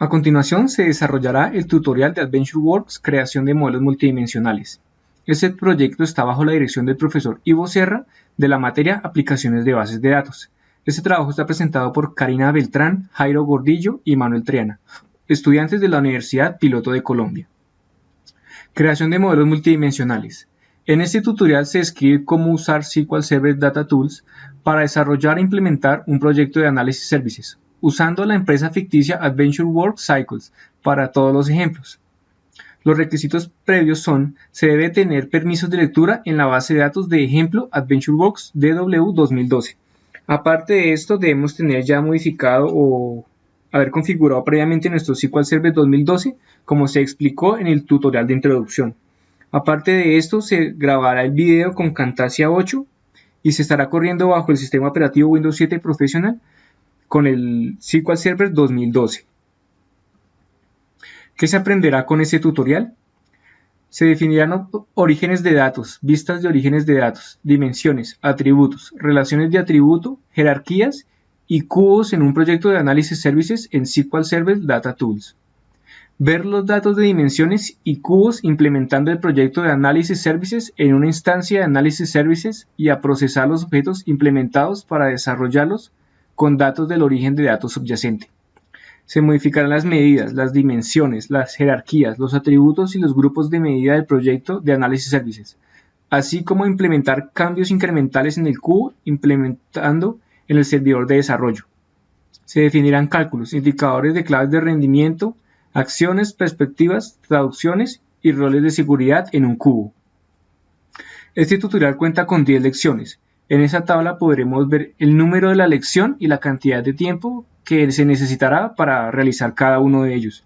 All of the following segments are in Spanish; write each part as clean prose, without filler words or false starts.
A continuación se desarrollará el tutorial de AdventureWorks Creación de modelos multidimensionales. Este proyecto está bajo la dirección del profesor Ivo Serra de la materia Aplicaciones de bases de datos. Este trabajo está presentado por Karina Beltrán, Jairo Gordillo y Manuel Triana, estudiantes de la Universidad Piloto de Colombia. Creación de modelos multidimensionales. En este tutorial se describe cómo usar SQL Server Data Tools para desarrollar e implementar un proyecto de análisis services, usando la empresa ficticia AdventureWorks Cycles para todos los ejemplos. Los requisitos previos son: se debe tener permisos de lectura en la base de datos de ejemplo AdventureWorks DW 2012. Aparte de esto, debemos tener ya modificado o haber configurado previamente nuestro SQL Server 2012, como se explicó en el tutorial de introducción. Aparte de esto, se grabará el video con Camtasia 8 y se estará corriendo bajo el sistema operativo Windows 7 Professional con el SQL Server 2012. ¿Qué se aprenderá con este tutorial? Se definirán orígenes de datos, vistas de orígenes de datos, dimensiones, atributos, relaciones de atributo, jerarquías y cubos en un proyecto de análisis services en SQL Server Data Tools. Ver los datos de dimensiones y cubos implementando el proyecto de análisis services en una instancia de análisis services y a procesar los objetos implementados para desarrollarlos con datos del origen de datos subyacente. Se modificarán las medidas, las dimensiones, las jerarquías, los atributos y los grupos de medida del proyecto de análisis services, así como implementar cambios incrementales en el cubo implementando en el servidor de desarrollo. Se definirán cálculos, indicadores de claves de rendimiento, acciones, perspectivas, traducciones y roles de seguridad en un cubo. Este tutorial cuenta con 10 lecciones. En esta tabla podremos ver el número de la lección y la cantidad de tiempo que se necesitará para realizar cada uno de ellos.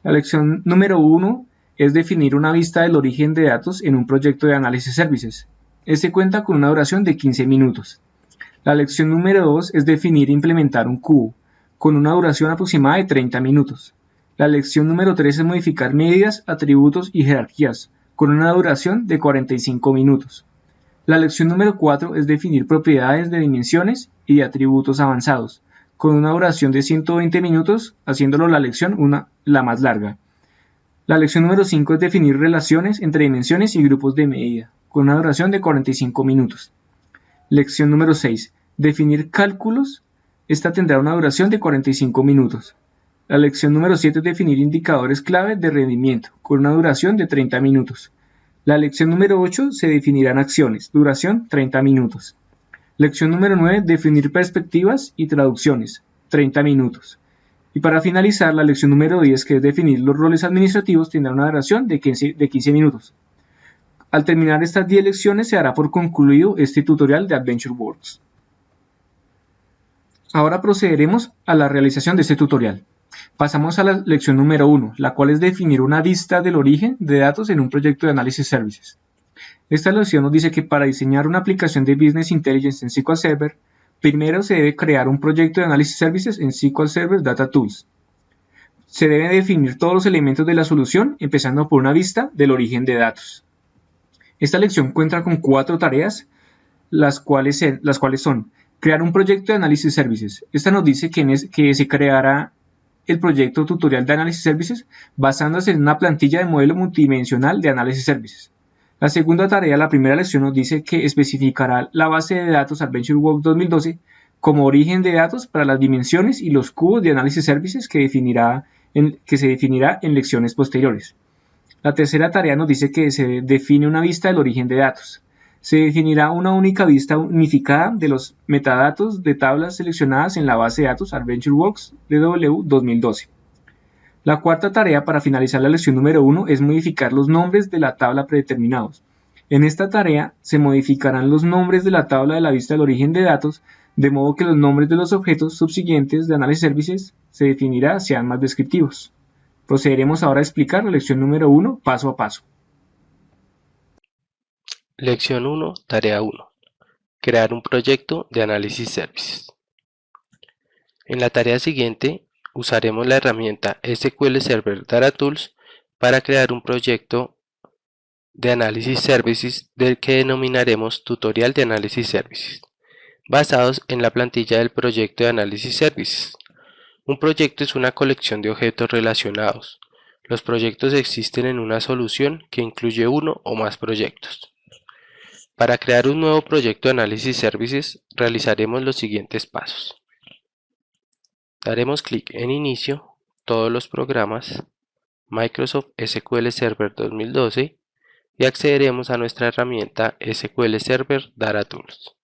La lección número 1 es definir una vista del origen de datos en un proyecto de análisis services. Este cuenta con una duración de 15 minutos. La lección número 2 es definir e implementar un cubo, con una duración aproximada de 30 minutos. La lección número 3 es modificar medidas, atributos y jerarquías, con una duración de 45 minutos. La lección número 4 es definir propiedades de dimensiones y de atributos avanzados, con una duración de 120 minutos, haciéndolo la lección la más larga. La lección número 5 es definir relaciones entre dimensiones y grupos de medida, con una duración de 45 minutos. Lección número 6. Definir cálculos. Esta tendrá una duración de 45 minutos. La lección número 7 es definir indicadores clave de rendimiento, con una duración de 30 minutos. La lección número 8 se definirán acciones, duración 30 minutos. Lección número 9, definir perspectivas y traducciones, 30 minutos. Y para finalizar, la lección número 10, que es definir los roles administrativos, tendrá una duración de 15 minutos. Al terminar estas 10 lecciones, se dará por concluido este tutorial de AdventureWorks. Ahora procederemos a la realización de este tutorial. Pasamos a la lección número 1, la cual es definir una vista del origen de datos en un proyecto de análisis services. Esta lección nos dice que para diseñar una aplicación de Business Intelligence en SQL Server, primero se debe crear un proyecto de análisis services en SQL Server Data Tools. Se deben definir todos los elementos de la solución, empezando por una vista del origen de datos. Esta lección cuenta con 4 tareas, las cuales son: crear un proyecto de análisis services. Esta nos dice que se creará el proyecto tutorial de análisis services basándose en una plantilla de modelo multidimensional de análisis services. La segunda tarea, la primera lección, nos dice que especificará la base de datos AdventureWorks 2012 como origen de datos para las dimensiones y los cubos de análisis services que se definirá en lecciones posteriores. La tercera tarea nos dice que se define una vista del origen de datos. Se definirá una única vista unificada de los metadatos de tablas seleccionadas en la base de datos AdventureWorks DW 2012. La cuarta tarea para finalizar la lección número 1 es modificar los nombres de la tabla predeterminados. En esta tarea se modificarán los nombres de la tabla de la vista del origen de datos, de modo que los nombres de los objetos subsiguientes de análisis services se definirá sean más descriptivos. Procederemos ahora a explicar la lección número 1 paso a paso. Lección 1, tarea 1. Crear un proyecto de análisis services. En la tarea siguiente, usaremos la herramienta SQL Server Data Tools para crear un proyecto de análisis services del que denominaremos tutorial de análisis services, basados en la plantilla del proyecto de análisis services. Un proyecto es una colección de objetos relacionados. Los proyectos existen en una solución que incluye uno o más proyectos. Para crear un nuevo proyecto de análisis services, realizaremos los siguientes pasos. Daremos clic en Inicio, Todos los programas, Microsoft SQL Server 2012 y accederemos a nuestra herramienta SQL Server Data Tools.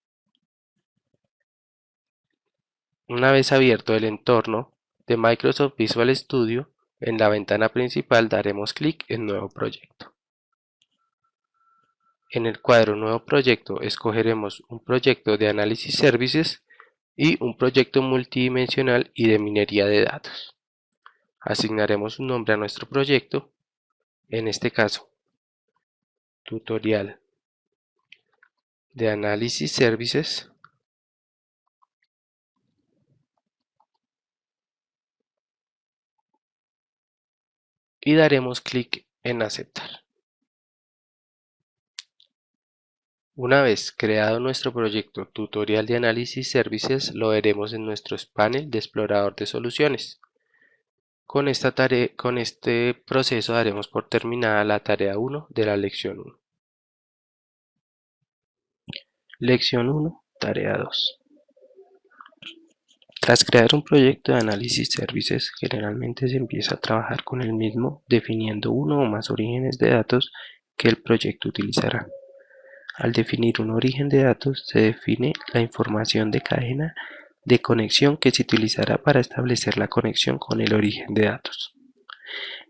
Una vez abierto el entorno de Microsoft Visual Studio, en la ventana principal daremos clic en Nuevo proyecto. En el cuadro Nuevo proyecto escogeremos un proyecto de análisis services y un proyecto multidimensional y de minería de datos. Asignaremos un nombre a nuestro proyecto, en este caso, tutorial de análisis services, y daremos clic en aceptar. Una vez creado nuestro proyecto tutorial de análisis services, lo veremos en nuestro panel de explorador de soluciones. Con este proceso daremos por terminada la tarea 1 de la lección 1. Lección 1, tarea 2. Tras crear un proyecto de análisis services, generalmente se empieza a trabajar con el mismo definiendo uno o más orígenes de datos que el proyecto utilizará. Al definir un origen de datos, se define la información de cadena de conexión que se utilizará para establecer la conexión con el origen de datos.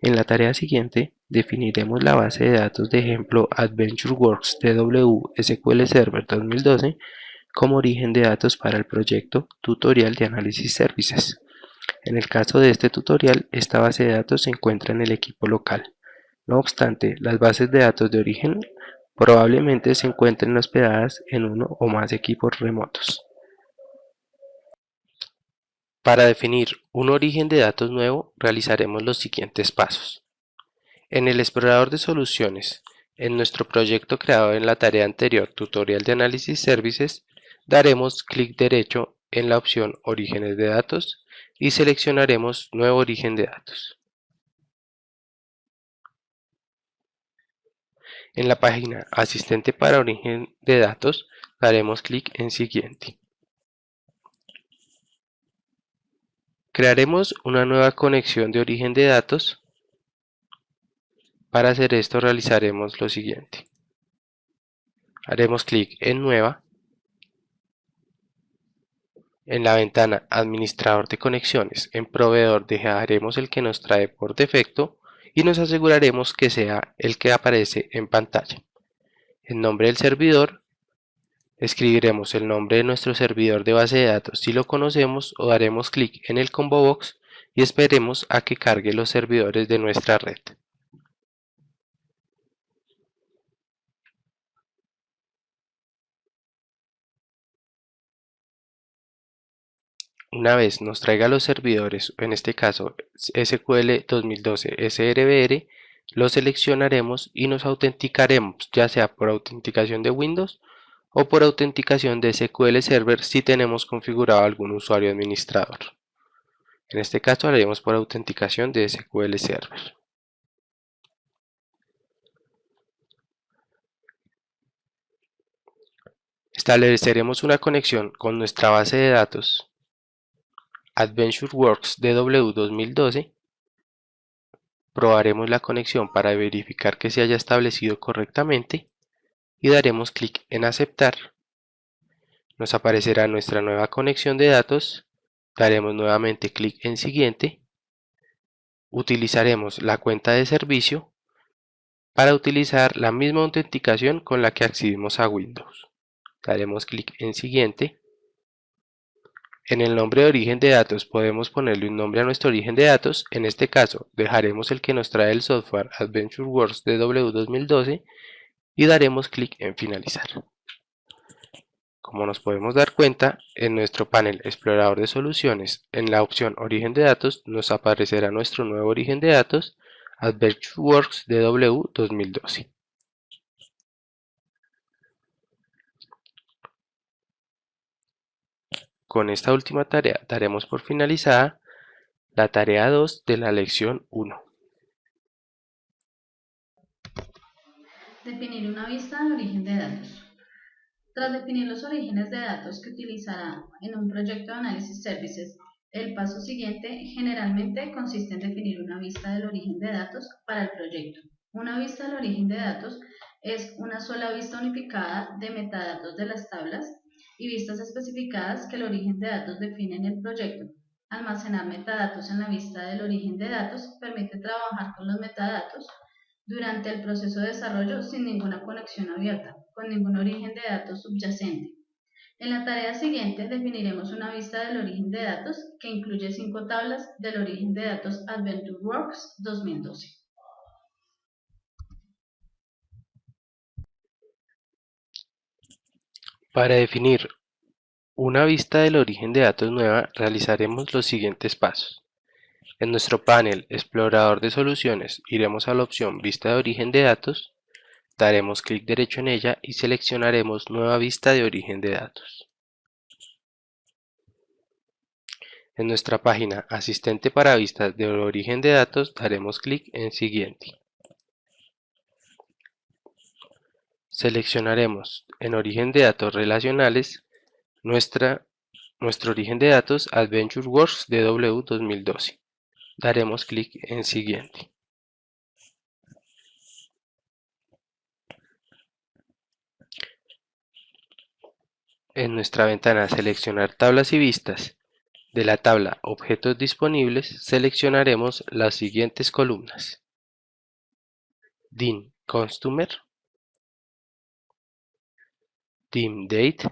En la tarea siguiente, definiremos la base de datos de ejemplo AdventureWorks DW SQL Server 2012 como origen de datos para el proyecto tutorial de análisis services. En el caso de este tutorial, esta base de datos se encuentra en el equipo local. No obstante, las bases de datos de origen probablemente se encuentren hospedadas en uno o más equipos remotos. Para definir un origen de datos nuevo, realizaremos los siguientes pasos. En el explorador de soluciones, en nuestro proyecto creado en la tarea anterior, tutorial de análisis services, daremos clic derecho en la opción Orígenes de datos y seleccionaremos Nuevo origen de datos. En la página Asistente para origen de datos, daremos clic en Siguiente. Crearemos una nueva conexión de origen de datos. Para hacer esto realizaremos lo siguiente. Haremos clic en Nueva. En la ventana Administrador de conexiones, en Proveedor dejaremos el que nos trae por defecto y nos aseguraremos que sea el que aparece en pantalla. En nombre del servidor, escribiremos el nombre de nuestro servidor de base de datos si lo conocemos o daremos clic en el combo box y esperemos a que cargue los servidores de nuestra red. Una vez nos traiga los servidores, en este caso SQL 2012 SRBR, lo seleccionaremos y nos autenticaremos, ya sea por autenticación de Windows o por autenticación de SQL Server si tenemos configurado algún usuario administrador. En este caso haremos por autenticación de SQL Server. Estableceremos una conexión con nuestra base de datos AdventureWorks DW 2012. Probaremos la conexión para verificar que se haya establecido correctamente y daremos clic en aceptar. Nos aparecerá nuestra nueva conexión de datos. Daremos nuevamente clic en siguiente. Utilizaremos la cuenta de servicio para utilizar la misma autenticación con la que accedimos a Windows. Daremos clic en siguiente. En el nombre de origen de datos podemos ponerle un nombre a nuestro origen de datos. En este caso dejaremos el que nos trae el software AdventureWorks DW 2012 y daremos clic en finalizar. Como nos podemos dar cuenta, en nuestro panel explorador de soluciones, en la opción origen de datos nos aparecerá nuestro nuevo origen de datos AdventureWorks DW 2012. Con esta última tarea daremos por finalizada La tarea 2 de la lección 1. Definir una vista de origen de datos. Tras definir los orígenes de datos que utilizará en un proyecto de análisis services, el paso siguiente generalmente consiste en definir una vista del origen de datos para el proyecto. Una vista del origen de datos es una sola vista unificada de metadatos de las tablas y vistas especificadas que el origen de datos define en el proyecto. Almacenar metadatos en la vista del origen de datos permite trabajar con los metadatos durante el proceso de desarrollo sin ninguna conexión abierta, con ningún origen de datos subyacente. En la tarea siguiente definiremos una vista del origen de datos que incluye 5 tablas del origen de datos AdventureWorks 2012. Para definir una vista del origen de datos nueva, realizaremos los siguientes pasos. En nuestro panel Explorador de soluciones, iremos a la opción Vista de origen de datos, daremos clic derecho en ella y seleccionaremos Nueva vista de origen de datos. En nuestra página Asistente para vistas de origen de datos, daremos clic en Siguiente. Seleccionaremos en Origen de datos relacionales nuestro origen de datos AdventureWorks DW 2012. Daremos clic en Siguiente. En nuestra ventana Seleccionar tablas y vistas, de la tabla Objetos disponibles, seleccionaremos las siguientes columnas: DIN Customer, Team Date,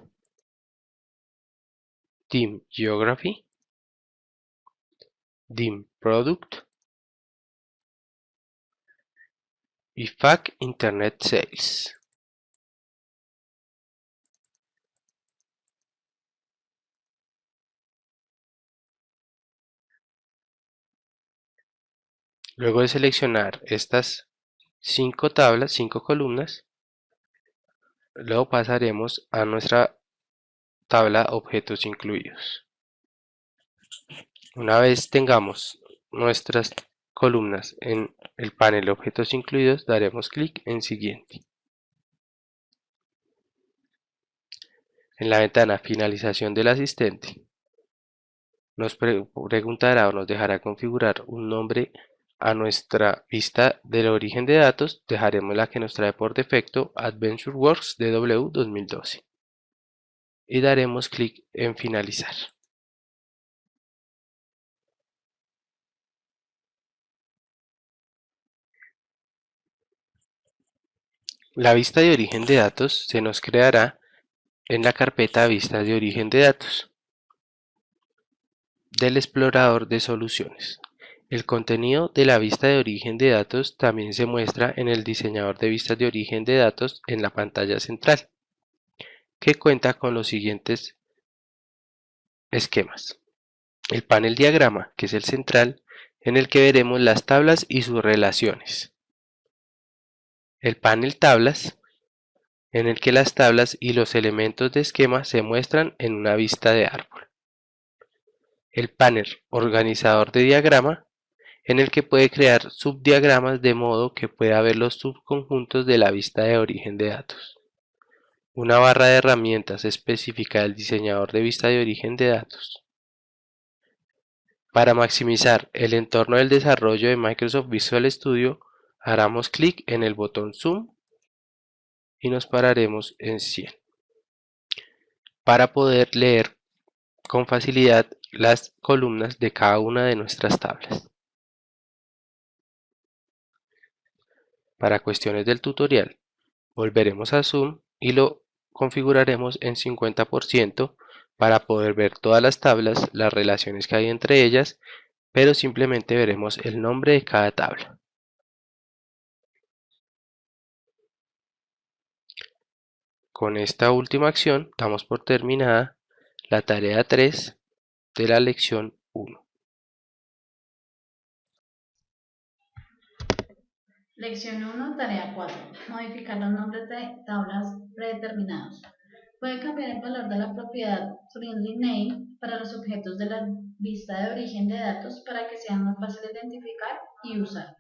Team Geography, DIM Product y FAQ Internet Sales. Luego de seleccionar estas 5 tablas, 5 columnas, luego pasaremos a nuestra tabla Objetos incluidos. Una vez tengamos nuestras columnas en el panel Objetos incluidos, daremos clic en Siguiente. En la ventana Finalización del asistente, nos preguntará o nos dejará configurar un nombre a nuestra vista del origen de datos. Dejaremos la que nos trae por defecto AdventureWorks DW 2012 y daremos clic en Finalizar. La vista de origen de datos se nos creará en la carpeta Vistas de origen de datos del explorador de soluciones. El contenido de la vista de origen de datos también se muestra en el diseñador de vistas de origen de datos en la pantalla central, que cuenta con los siguientes esquemas. El panel diagrama, que es el central, en el que veremos las tablas y sus relaciones. El panel tablas, en el que las tablas y los elementos de esquema se muestran en una vista de árbol. El panel organizador de diagrama, en el que puede crear subdiagramas de modo que pueda ver los subconjuntos de la vista de origen de datos. Una barra de herramientas específica del diseñador de vista de origen de datos. Para maximizar el entorno del desarrollo de Microsoft Visual Studio, haremos clic en el botón Zoom y nos pararemos en 100 para poder leer con facilidad las columnas de cada una de nuestras tablas. Para cuestiones del tutorial, volveremos a Zoom y lo configuraremos en 50% para poder ver todas las tablas, las relaciones que hay entre ellas, pero simplemente veremos el nombre de cada tabla. Con esta última acción damos por terminada la tarea 3 de la lección 1. Lección 1, tarea 4. Modificar los nombres de tablas predeterminados. Puede cambiar el valor de la propiedad friendly name para los objetos de la vista de origen de datos para que sean más fáciles de identificar y usar.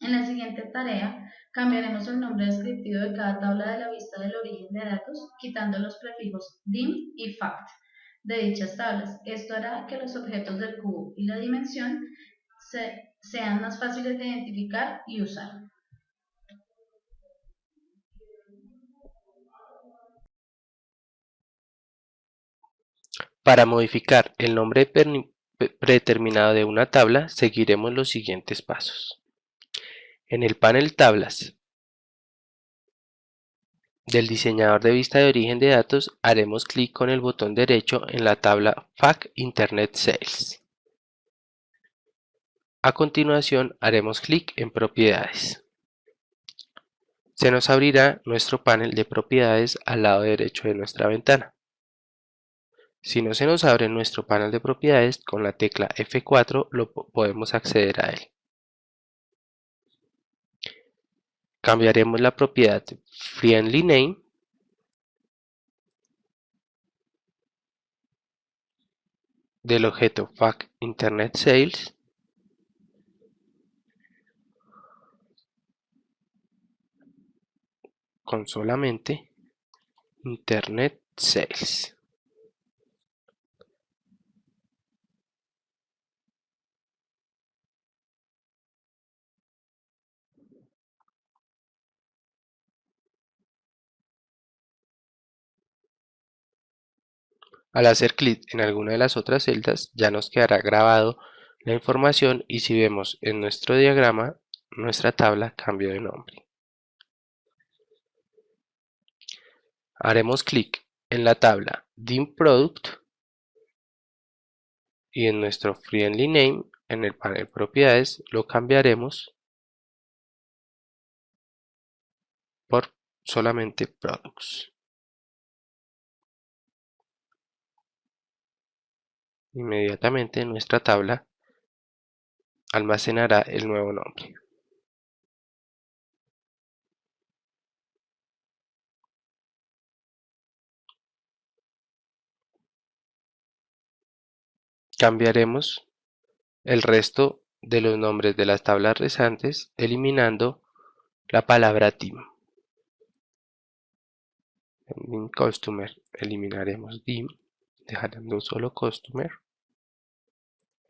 En la siguiente tarea, cambiaremos el nombre descriptivo de cada tabla de la vista del origen de datos, quitando los prefijos dim y fact de dichas tablas. Esto hará que los objetos del cubo y la dimensión sean más fáciles de identificar y usar. Para modificar el nombre predeterminado de una tabla, seguiremos los siguientes pasos. En el panel Tablas del diseñador de vista de origen de datos, haremos clic con el botón derecho en la tabla FAQ Internet Sales. A continuación, haremos clic en Propiedades. Se nos abrirá nuestro panel de propiedades al lado derecho de nuestra ventana. Si no se nos abre nuestro panel de propiedades, con la tecla F4 podemos acceder a él. Cambiaremos la propiedad Friendly Name del objeto FAQ Internet Sales con solamente Internet Sales. Al hacer clic en alguna de las otras celdas, ya nos quedará grabado la información y si vemos en nuestro diagrama, nuestra tabla cambió de nombre. Haremos clic en la tabla Dim Product y en nuestro Friendly Name, en el panel Propiedades, lo cambiaremos por solamente Products. Inmediatamente nuestra tabla almacenará el nuevo nombre. Cambiaremos el resto de los nombres de las tablas restantes eliminando la palabra dim. En dim customer eliminaremos dim, dejando solo customer.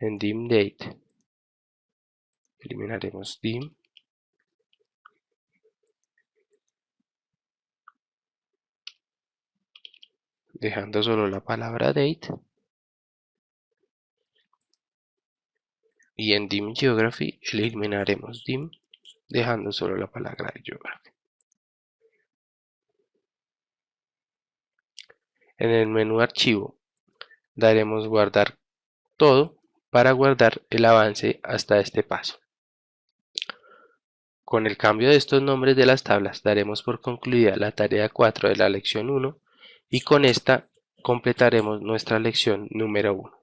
En dim date eliminaremos dim. Dejando solo la palabra date. Y en dim geography eliminaremos dim, dejando solo la palabra geography. En el menú archivo daremos guardar todo para guardar el avance hasta este paso. Con el cambio de estos nombres de las tablas daremos por concluida la tarea 4 de la lección 1 y con esta completaremos nuestra lección número 1.